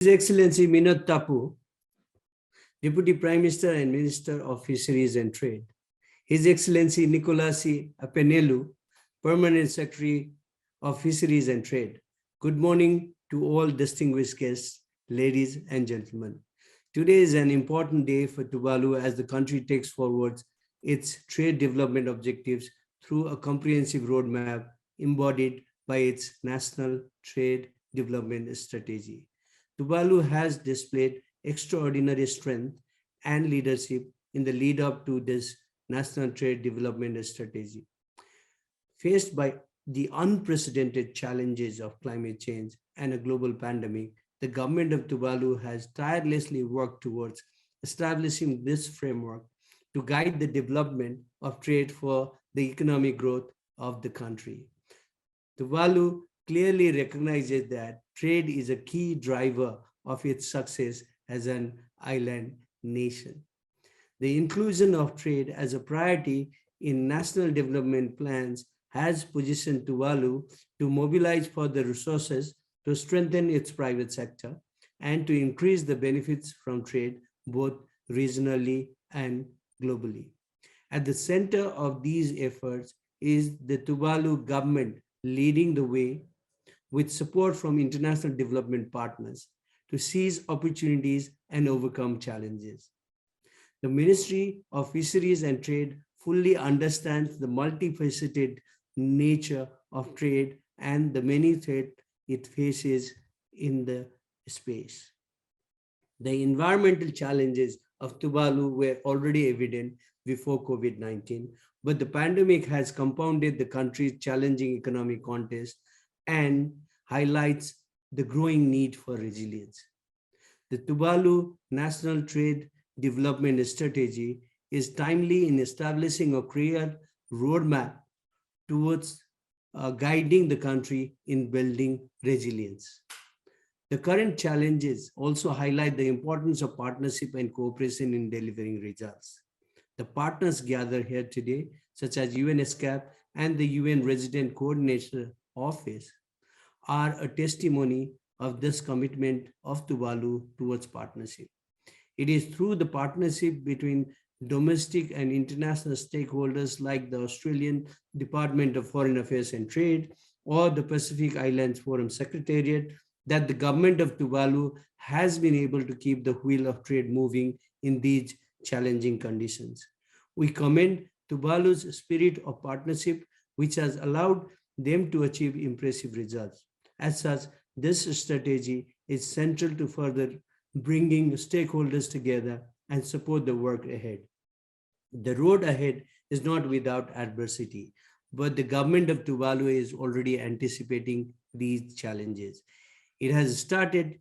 His Excellency Minot Tapu, Deputy Prime Minister and Minister of Fisheries and Trade. His Excellency Nicolasi Apenelu, Permanent Secretary of Fisheries and Trade. Good morning to all distinguished guests, ladies and gentlemen. Today is an important day for Tuvalu as the country takes forward its trade development objectives through a comprehensive roadmap embodied by its National Trade Development Strategy. Tuvalu has displayed extraordinary strength and leadership in the lead up to this National Trade Development Strategy. Faced by the unprecedented challenges of climate change and a global pandemic, the government of Tuvalu has tirelessly worked towards establishing this framework to guide the development of trade for the economic growth of the country. Tuvalu clearly recognizes that trade is a key driver of its success as an island nation. The inclusion of trade as a priority in national development plans has positioned Tuvalu to mobilize further resources to strengthen its private sector and to increase the benefits from trade both regionally and globally. At the center of these efforts is the Tuvalu government leading the way with support from international development partners to seize opportunities and overcome challenges. The Ministry of Fisheries and Trade fully understands the multifaceted nature of trade and the many threats it faces in the space. The environmental challenges of Tuvalu were already evident before COVID-19, but the pandemic has compounded the country's challenging economic context and highlights the growing need for resilience. The Tuvalu National Trade Development Strategy is timely in establishing a clear roadmap towards guiding the country in building resilience. The current challenges also highlight the importance of partnership and cooperation in delivering results. The partners gathered here today, such as UNESCAP and the UN Resident Coordinator Office, are a testimony of this commitment of Tuvalu towards partnership. It is through the partnership between domestic and international stakeholders like the Australian Department of Foreign Affairs and Trade or the Pacific Islands Forum Secretariat that the government of Tuvalu has been able to keep the wheel of trade moving in these challenging conditions. We commend Tuvalu's spirit of partnership, which has allowed them to achieve impressive results. As such, this strategy is central to further bringing stakeholders together and support the work ahead. The road ahead is not without adversity, but the government of Tuvalu is already anticipating these challenges. It has started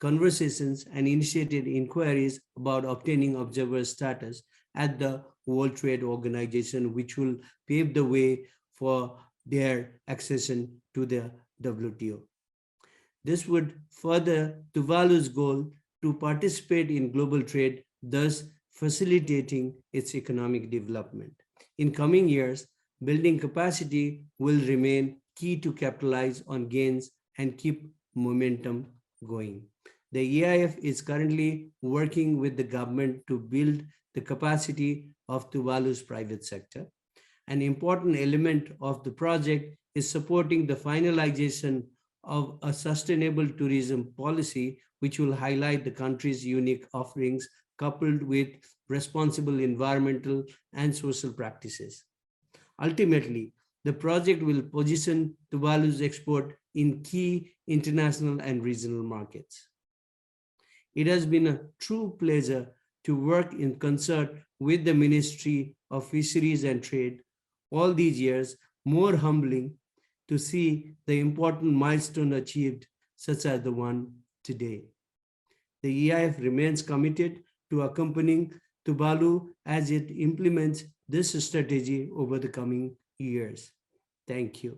conversations and initiated inquiries about obtaining observer status at the World Trade Organization, which will pave the way for their accession to the WTO. This would further Tuvalu's goal to participate in global trade, thus facilitating its economic development. In coming years, building capacity will remain key to capitalize on gains and keep momentum going. The EIF is currently working with the government to build the capacity of Tuvalu's private sector. An important element of the project is supporting the finalization of a sustainable tourism policy, which will highlight the country's unique offerings coupled with responsible environmental and social practices. Ultimately, the project will position Tuvalu's export in key international and regional markets. It has been a true pleasure to work in concert with the Ministry of Fisheries and Trade all these years, more humbling to see the important milestone achieved, such as the one today. The EIF remains committed to accompanying Tuvalu as it implements this strategy over the coming years. Thank you.